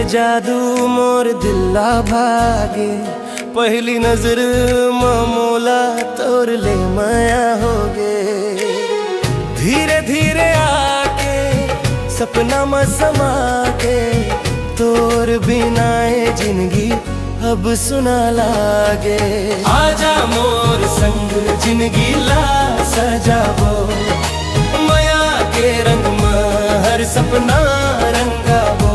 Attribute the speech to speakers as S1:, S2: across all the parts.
S1: जादू मोर दिल्ला भागे, पहली नजर मोला तोर ले माया होगे। धीरे धीरे आके सपना में समा के, तोर बिनाए जिंदगी अब सुना लागे। आजा मोर संग जिंदगी ला सजाबो, माया के रंग में हर सपना रंगाबो।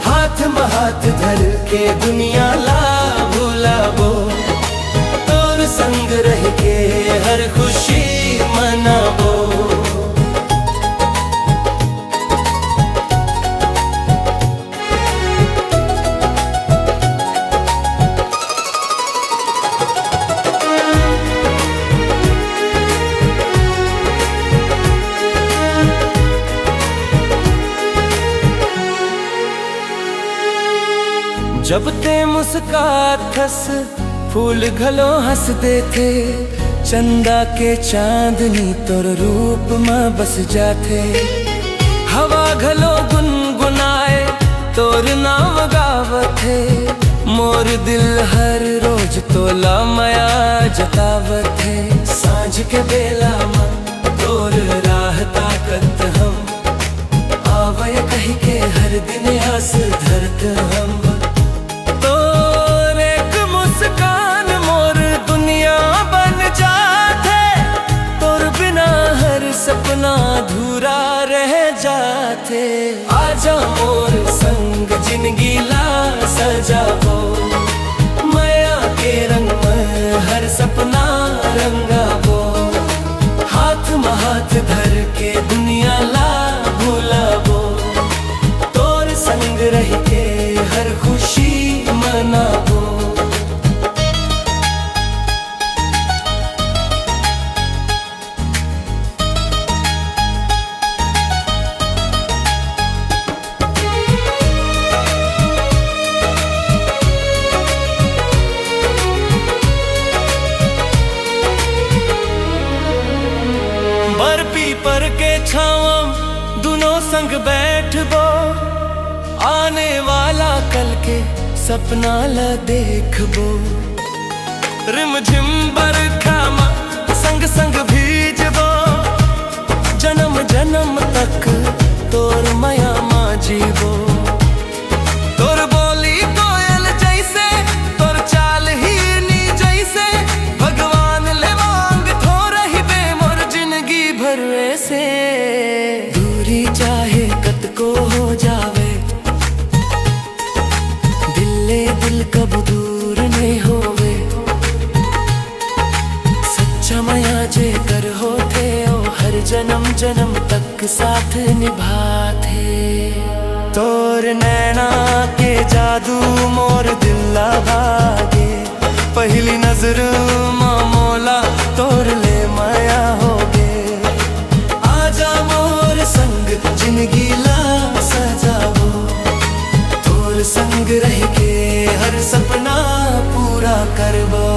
S1: हाथ में हाथ धर के दुनिया ला भुलाबो, तोर संग रह के हर खुशी मनाबो। जब ते मुस्काथस फूल घलो हंस देते, चंदा के चांदनी तोर रूप में बस जाते। हवा घलो गुनगुनाए तोर नाम गावथे, मोर दिल हर रोज तोला माया जतावथे। सांझ के बेला में तोर राह ताकत हम, आवय कही के हर दिन आस धरत हम। सपना अधूरा रह जाते। आजा मोर संग जिंदगी ला सजाबो, माया के रंग में हर सपना रंगाबो। हाथ में हाथ धर के दुनिया ला भुलाबो, तोर संग रह के हर खुशी मनाबो। पर के छावम दोनों संग बैठबो, आने वाला कल के सपना ला देखबो। रिमझिम बरखा में संग संग भीजबो, जन्म जन्म तक तोर माया मा जीवो। तोर बोली कोयल जैसे, तोर चाल हिरनी जैसे, भगवान ले मांग थोड़ा ही बे मोर जिंदगी भर से। दूरी चाहे कत को हो जावे, दिले दिल कब दूर नहीं होवे। सच्चा माया जे कर होते ओ हर जन्म जन्म तक साथ निभाते। तोर नैना के जादू मोर दिल्ला भागे, पहली नजर मोला तोर ले माया होगे। आजा मोर संग जिंदगी ला सजाबो, तोर संग रह के हर सपना पूरा करबो।